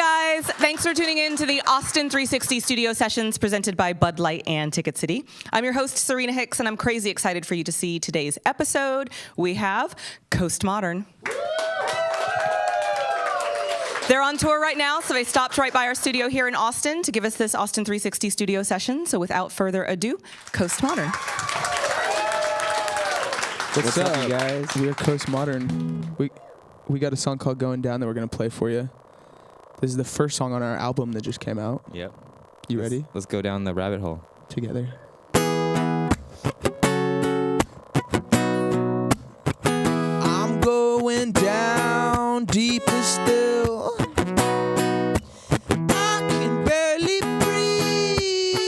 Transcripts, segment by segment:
guys. Thanks for tuning in to the Austin360 studio sessions presented by Bud Light and Ticket City. I'm your host, Serena Hicks, and I'm crazy excited for you to see today's episode. We have Kostroun. They're on tour right now, so they stopped right by our studio here in Austin to give us this Austin360 studio session. So without further ado, Kostroun. What's up, you guys? We're Kostroun. We got a song called Going Down that we're going to play for you. This is the first song on our album that just came out. Yep. You ready? Let's go down the rabbit hole. Together. I'm going down deeper still. I can barely breathe.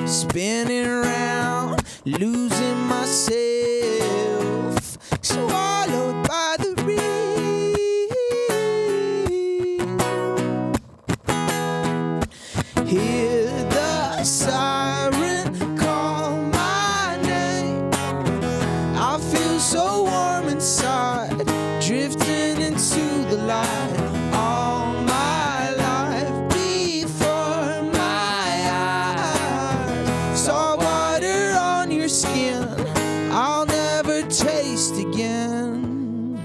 Spinning around, losing myself. Swallowed by the reef. Hear the siren call my name. I feel so warm inside, drifting into the light. All my life before my eyes. Salt water on your skin, I'll never taste again.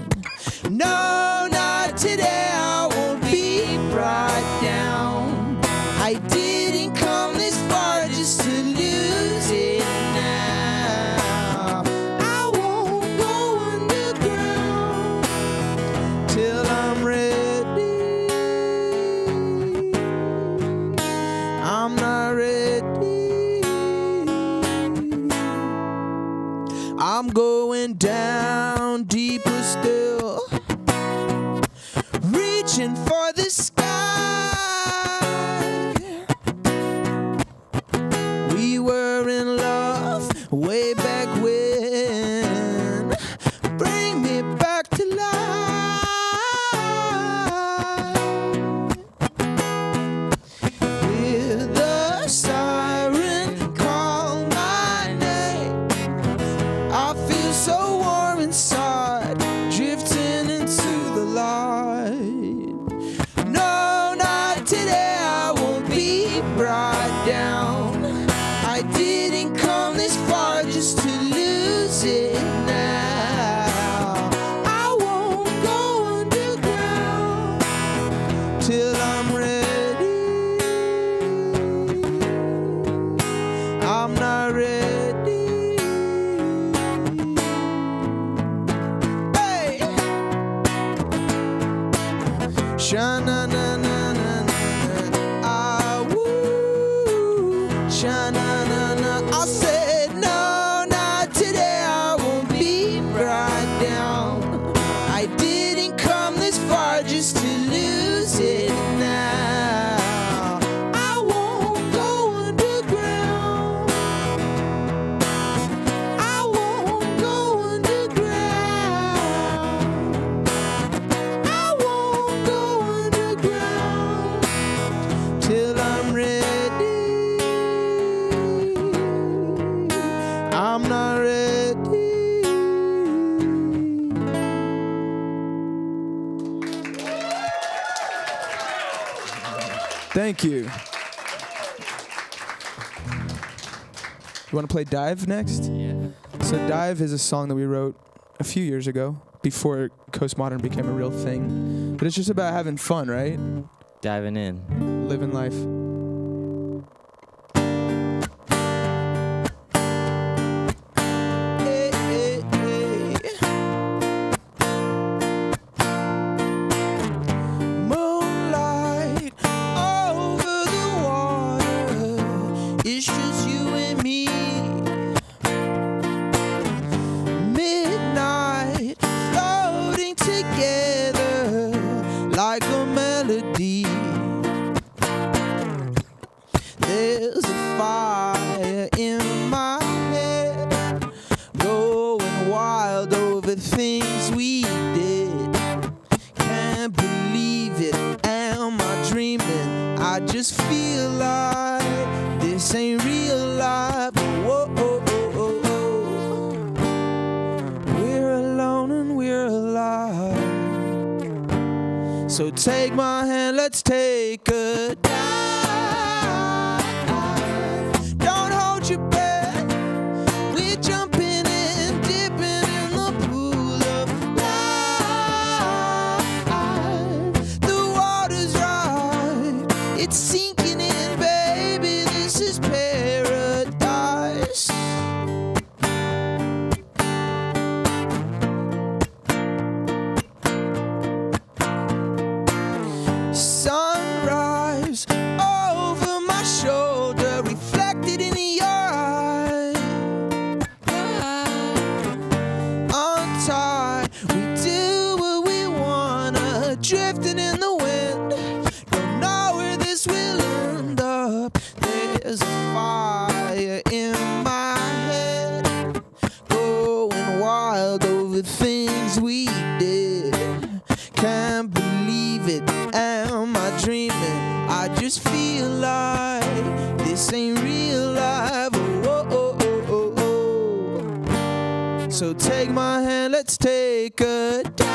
No, not today, I won't be brought down. I didn't come this far just to lose it now. I won't go underground till I'm ready. I'm not ready. I'm going down deeper still, reaching for the sky. We were in love way back when. Bring me back to life. Hear the siren call my name. I feel so warm inside, drifting into the light. No, not today, I won't be brought down. I didn't come this far just to lose it now. I won't go underground till I'm ready. I'm not ready. Hey! Sha-na-na-na-na-na. Ah, woo. Sha-na-na-na. I said no, not today. I won't be brought down. I didn't come this far just to lose it now. I won't go underground. I won't go underground. I won't go underground till I'm ready. I'm not ready. Thank you. You want to play Dive next? Yeah. So Dive is a song that we wrote a few years ago, before Kostroun became a real thing. But it's just about having fun, right? Diving in. Living life. Hey, hey, hey. Moonlight over the water. It's just you and me. Midnight floating together like a melody. There's a fire in my head, going wild over things we did. Can't believe it, am I dreaming? I just feel like this ain't real life. Whoa, oh, oh, oh, oh. We're alone and we're alive. So take my hand, let's take a dive. Don't hold your breath. We're jumping in, dipping in the pool of life. The water's right, it's sinking in, baby. This is paradise. Sunrise over my shoulder, reflected in your eye. Untied, we do what we wanna, drifting in the wind. Don't know where this will end up. There's a fire in my head, going wild over things we did. Can't believe it, am I dreaming? I just feel like this ain't real life. Oh, oh, oh, oh, oh. So take my hand, let's take a dive.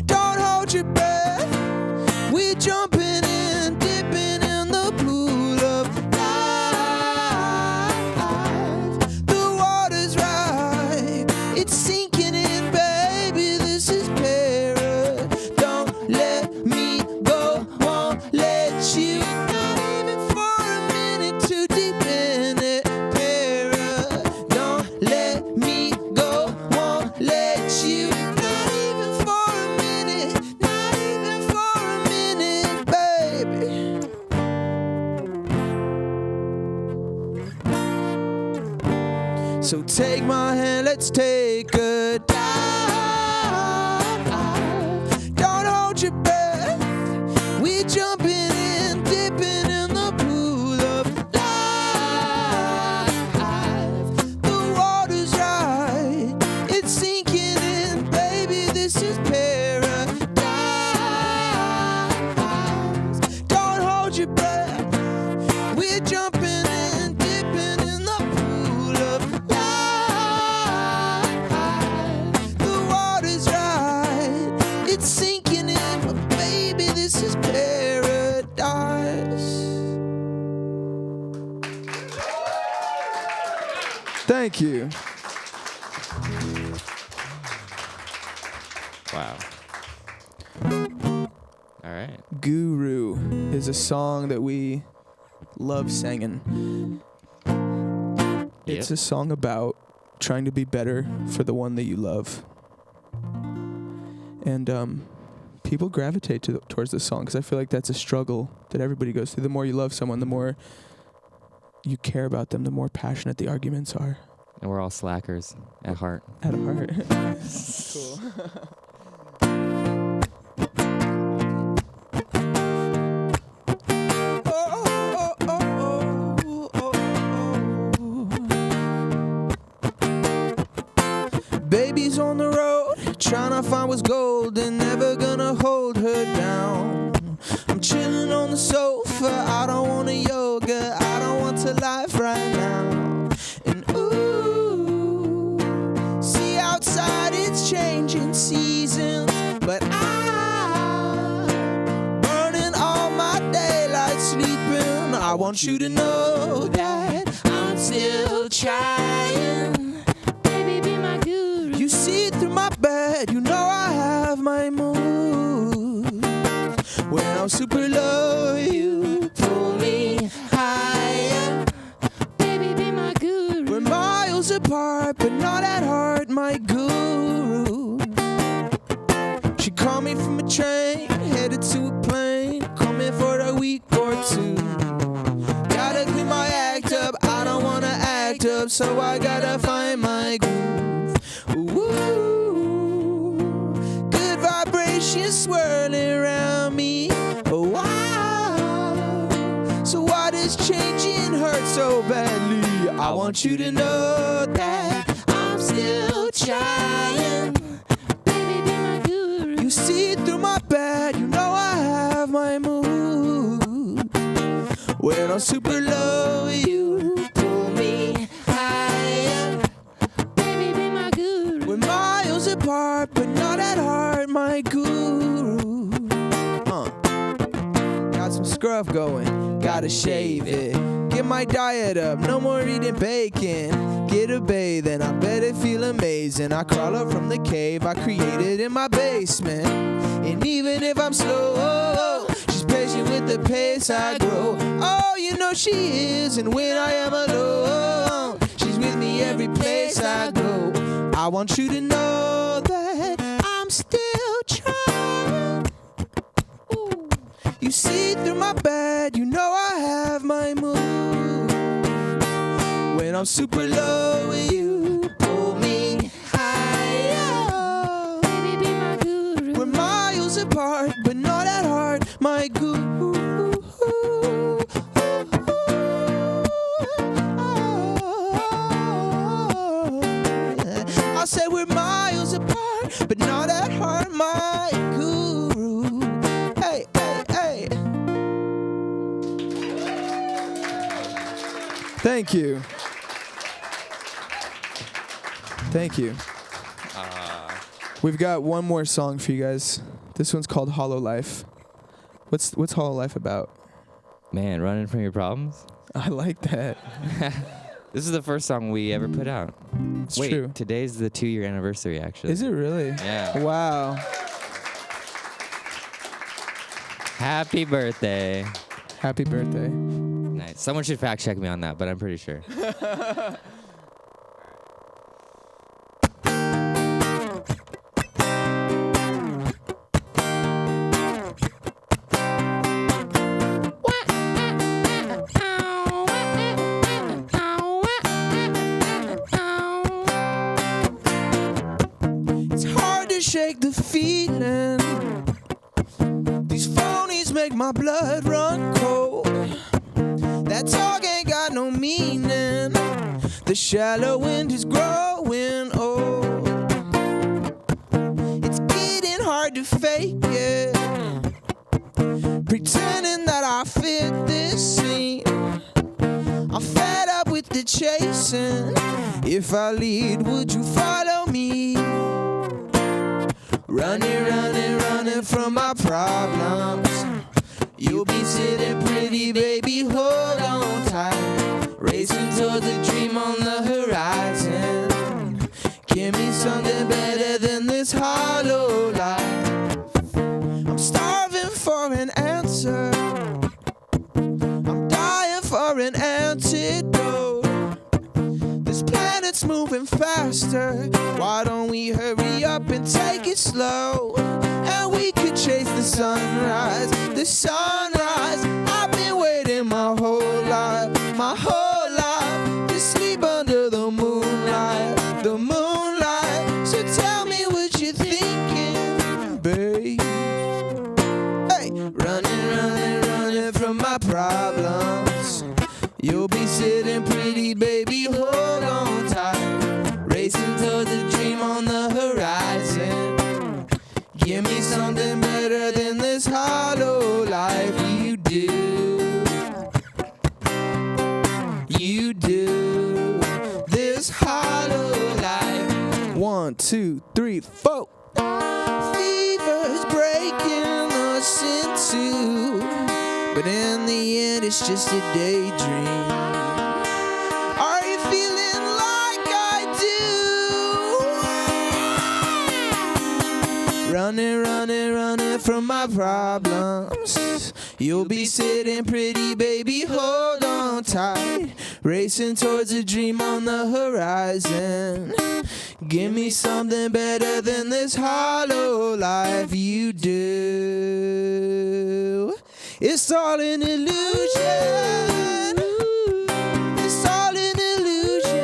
Don't hold your breath. We're jumping in, dipping in the pool of life. The water's right, it's sinking in, baby. This is paradise. Don't let me go, won't let you. Not even for a minute, too deep in it. Paradise. Don't let me go, won't let you. Not even for a minute, not even for a minute, baby. So take my hand, let's take a dive. Don't hold your breath. We're jumping in, dipping in the pool of life. The water's right, it's sinking in, baby. This is paradise. Don't hold your breath. We're jumping in, dipping in the pool of life. The water's right, it's sinking in, but baby, this is paradise. Thank you. Wow. All right. Guru is a song that we love singing. It's a song about trying to be better for the one that you love. And people gravitate towards this song because I feel like that's a struggle that everybody goes through. The more you love someone, the more you care about them, the more passionate the arguments are. And we're all slackers at heart. At heart. Cool. Baby's on the road, trying to find what's golden, never gonna hold her down. I'm chilling on the sofa, I don't want a yoga, I don't want to life right now. And ooh, see outside it's changing seasons, but I'm burning all my daylight sleeping. I want you to know that I'm still trying. You see through my bed, you know I have my mood. When I'm super low, you pull me higher. Baby, be my guru. We're miles apart, but not at heart, my guru. She called me from a train, headed to a plane, coming for a week or two. Gotta clean my act up, I don't wanna act up, so I gotta find my groove. Ooh, good vibrations swirling around me. Oh, wow. So why does changing hurt so badly? I want you to know that I'm still trying. Baby, be my guru. You see through my bed, you know I have my mood. When I'm super low, you pull me higher. Baby, be my guru. We're miles apart, but not at heart, my scruff going, gotta shave it. Get my diet up, no more eating bacon. Get a bathe and I bet it feel amazing. I crawl up from the cave I created in my basement. And even if I'm slow, she's patient with the pace I grow. Oh, you know she is, and when I am alone, she's with me every place I go. I want you to know that I'm still trying. Ooh. You see through my bed, you know I have my mood. When I'm super low, you pull me higher. Baby, be my guru. We're miles apart, but not at heart, my guru. I said we're miles apart, but not at heart, my guru. Hey, hey, hey. Thank you. Thank you. We've got one more song for you guys. This one's called Hollow Life. What's Hollow Life about? Man, running from your problems? I like that. This is the first song we ever put out. It's Wait, true. today's the 2-year anniversary, actually. Is it really? Yeah. Wow. Happy birthday. Happy birthday. Nice. Someone should fact check me on that, but I'm pretty sure. Shake the feeling. These phonies make my blood run cold. That talk ain't got no meaning. The shallow end is growing old. It's getting hard to fake it, pretending that I fit this scene. I'm fed up with the chasing. If I lead, would you follow me? Running, running, running from my problems. You'll be sitting pretty, baby, hold on tight. Racing toward the dream on the horizon. Give me something better than this hollow life. I'm starving for an answer. I'm dying for an antidote. This planet's moving faster. Why don't we hurry up and take it slow? And we could chase the sunrise, the sunrise. I've been waiting my whole life to sleep under the moonlight, the moonlight. So tell me what you're thinking, babe. Hey, running, running, running from my problems. You'll be sitting pretty, baby, hold on tight. Racing toward the dream on the horizon. Give me something better than this hollow life. You do. You do. This hollow life. 1, 2, 3, 4. Fever's breaking us in two. But in the end, it's just a daydream. Are you feeling like I do? Running, running, running from my problems. You'll be sitting pretty, baby, hold on tight. Racing towards a dream on the horizon. Give me something better than this hollow life. You do. It's all an illusion. It's all an illusion.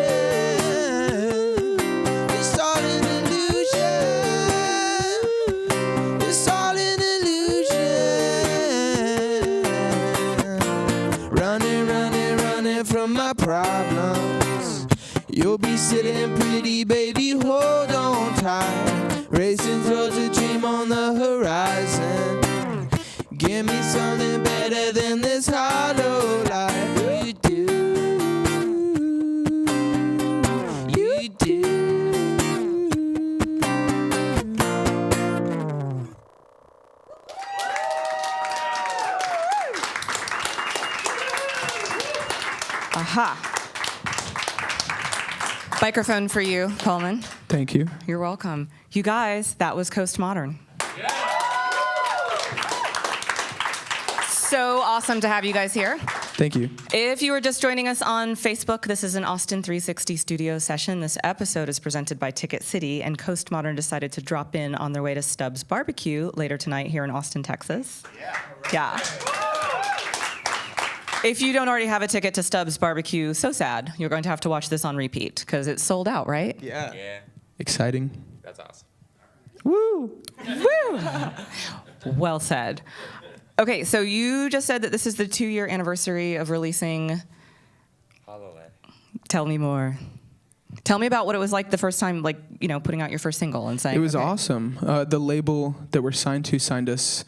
It's all an illusion. It's all an illusion. Running, running, running from my problems. You'll be sitting pretty, baby, hold on tight. Racing towards a dream on the horizon. Give me something better than this hollow life. You do. You do. Aha. Microphone for you, Coleman. Thank you. You're welcome. You guys, that was Coast Modern. So awesome to have you guys here. Thank you. If you are just joining us on Facebook, this is an Austin360 studio session. This episode is presented by Ticket City, and Coast Modern decided to drop in on their way to Stubbs Barbecue later tonight here in Austin, Texas. Yeah. If you don't already have a ticket to Stubbs Barbecue, so sad. You're going to have to watch this on repeat because it's sold out, right? Yeah. Yeah. Exciting. That's awesome. Woo! Woo! Well said. Okay, so you just said that this is the 2-year anniversary of releasing. Tell me more. Tell me about what it was like the first time, like, you know, putting out your first single and saying. It was okay. awesome. The label that we're signed to signed us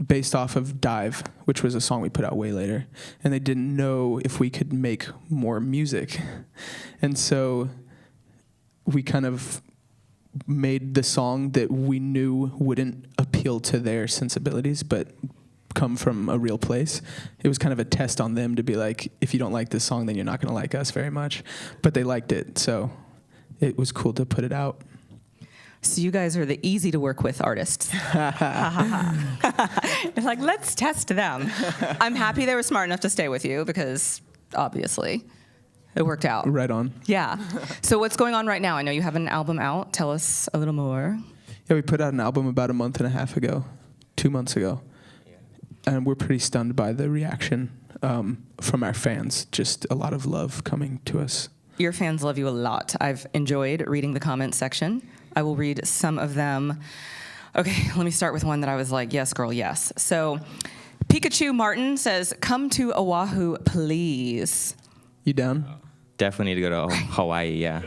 based off of Dive, which was a song we put out way later. And they didn't know if we could make more music. And so we kind of made the song that we knew wouldn't appeal to their sensibilities, but come from a real place. It was kind of a test on them to be like, if you don't like this song, then you're not going to like us very much. But they liked it, so it was cool to put it out. So you guys are the easy to work with artists. It's like, let's test them. I'm happy they were smart enough to stay with you because obviously it worked out. Right on. Yeah. So what's going on right now? I know you have an album out. Tell us a little more. Yeah, we put out an album about a month and a half ago, 2 months ago. And we're pretty stunned by the reaction from our fans. Just a lot of love coming to us. Your fans love you a lot. I've enjoyed reading the comments section. I will read some of them. Okay, let me start with one that I was like, yes, girl, yes. So Pikachu Martin says, come to Oahu, please. You down? Definitely need to go to Hawaii, yeah.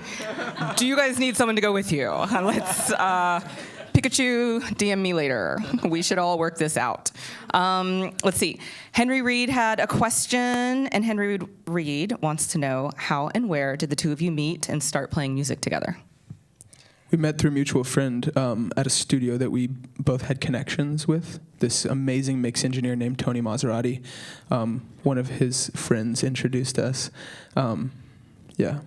Do you guys need someone to go with you? Let's, Pikachu, DM me later. We should all work this out. Let's see. Henry Reed had a question, and Henry Reed wants to know how and where did the two of you meet and start playing music together? We met through a mutual friend at a studio that we both had connections with. This amazing mix engineer named Tony Maserati. One of his friends introduced us. Yeah.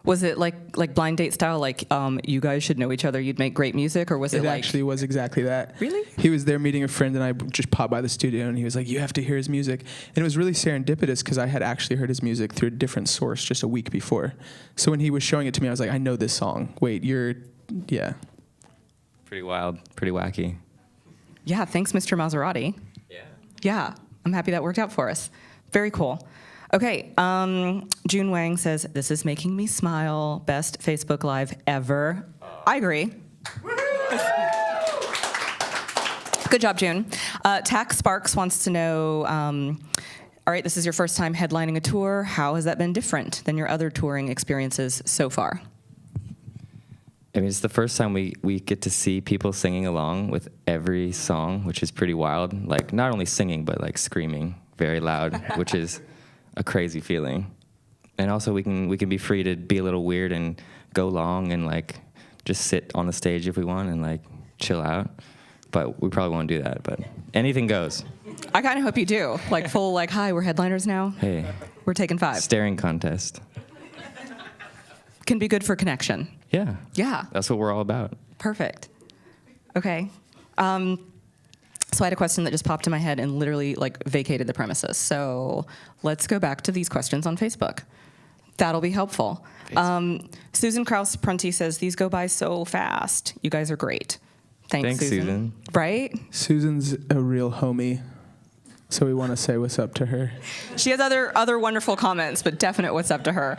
Was it like blind date style, like you guys should know each other, you'd make great music, or was it It like... actually was exactly that. Really? He was there meeting a friend, and I just popped by the studio, and he was like, you have to hear his music. And it was really serendipitous because I had actually heard his music through a different source just a week before. So when he was showing it to me, I was like, I know this song. Wait, yeah. Pretty wild, pretty wacky. Yeah, thanks, Mr. Maserati. Yeah, I'm happy that worked out for us. Very cool. Okay, June Wang says, this is making me smile. Best Facebook Live ever. I agree. Good job, June. Tack Sparks wants to know, all right, this is your first time headlining a tour. How has that been different than your other touring experiences so far? I mean, it's the first time we get to see people singing along with every song, which is pretty wild. Like, not only singing, but like screaming very loud, which is a crazy feeling. And also we can be free to be a little weird and go long and like just sit on the stage if we want and like chill out. But we probably won't do that, but anything goes. I kind of hope you do. Like full, like, hi, we're headliners now. Hey. We're taking 5. Staring contest. Can be good for connection. Yeah. Yeah. That's what we're all about. Perfect. Okay. So I had a question that just popped in my head and literally like vacated the premises. So let's go back to these questions on Facebook. That'll be helpful. Susan Kraus-Prunty says, these go by so fast. You guys are great. Thanks, Susan. Right? Susan's a real homie, so we want to say what's up to her. She has other wonderful comments, but definite what's up to her.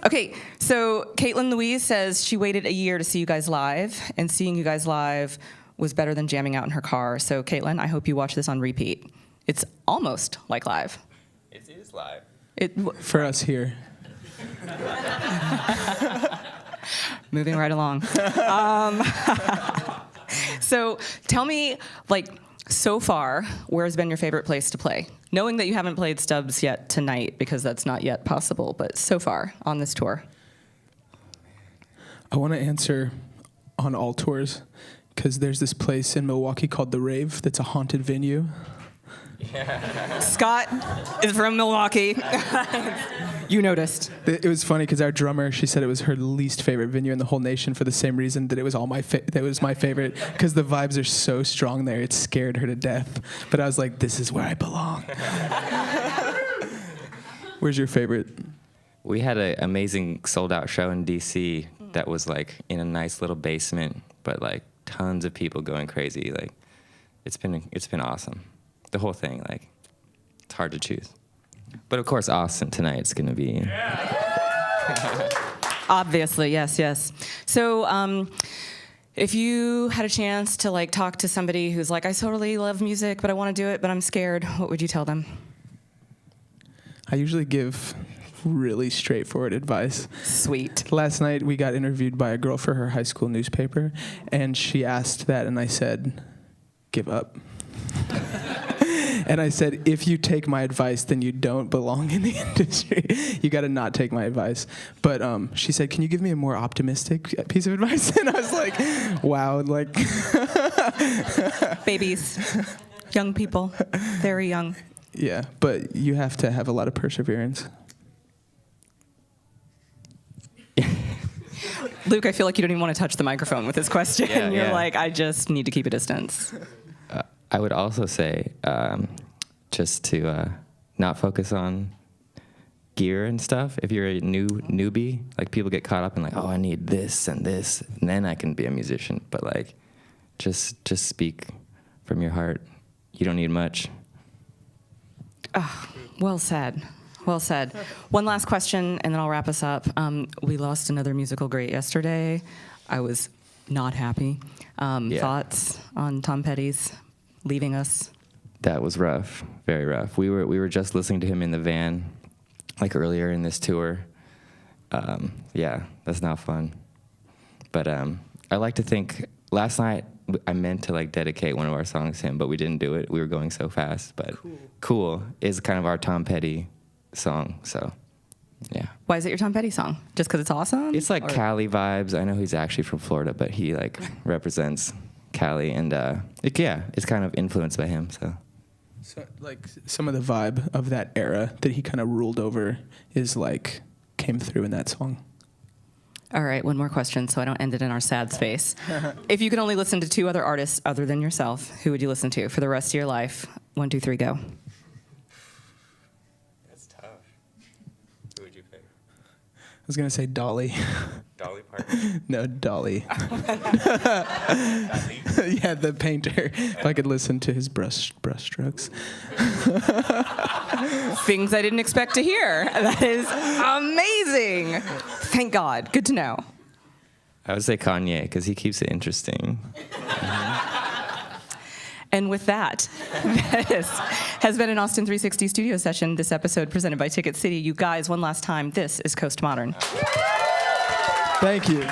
Okay, so Caitlin Louise says she waited a year to see you guys live, and seeing you guys live was better than jamming out in her car. So Caitlin, I hope you watch this on repeat. It's almost like live. It is live. For us here. Moving right along. So tell me, like, so far, where's been your favorite place to play? Knowing that you haven't played Stubbs yet tonight, because that's not yet possible, but so far on this tour. I want to answer on all tours, because there's this place in Milwaukee called The Rave that's a haunted venue. Scott is from Milwaukee. You noticed. It was funny because our drummer, she said it was her least favorite venue in the whole nation for the same reason that it was that it was my favorite, because the vibes are so strong there. It scared her to death. But I was like, this is where I belong. Where's your favorite? We had an amazing sold-out show in D.C. that was like in a nice little basement, but like tons of people going crazy. Like, it's been awesome. The whole thing, like, it's hard to choose. But of course, Austin tonight's gonna be. Obviously, yes. So, if you had a chance to like talk to somebody who's like, I totally love music, but I want to do it, but I'm scared, what would you tell them? I usually give really straightforward advice. Sweet. Last night we got interviewed by a girl for her high school newspaper, and she asked that, and I said, give up. And I said, if you take my advice, then you don't belong in the industry. You got to not take my advice. But she said, can you give me a more optimistic piece of advice? And I was like, wow, like. Babies, young people, very young. Yeah, but you have to have a lot of perseverance. Luke, I feel like you don't even want to touch the microphone with this question. Yeah, You're yeah. like, I just need to keep a distance. I would also say just to not focus on gear and stuff. If you're a newbie, like people get caught up in like, oh, I need this, and then I can be a musician. But like, just speak from your heart. You don't need much. Oh, well said. Well said. One last question, and then I'll wrap us up. We lost another musical great yesterday. I was not happy. Yeah. Thoughts on Tom Petty's leaving us? That was rough, very rough. We were just listening to him in the van, like earlier in this tour. Yeah, that's not fun. But I like to think last night I meant to like dedicate one of our songs to him, but we didn't do it. We were going so fast. But Cool is kind of our Tom Petty song. So yeah. Why is it your Tom Petty song? Just because it's awesome? It's like Kalie vibes. I know he's actually from Florida, but he like represents Kalie, and it's kind of influenced by him. So, like, some of the vibe of that era that he kind of ruled over is like came through in that song. All right, one more question so I don't end it in our sad space. If you could only listen to two other artists other than yourself, who would you listen to for the rest of your life? 1, 2, 3, go. That's tough. Who would you pick? I was going to say Dolly. Dolly Parton. No, Dolly. Yeah, the painter. If I could listen to his brushstrokes. Things I didn't expect to hear. That is amazing. Thank God. Good to know. I would say Kanye because he keeps it interesting. And with that, this has been an Austin360 studio session. This episode presented by Ticket City. You guys, one last time, this is Coast Modern. Thank you.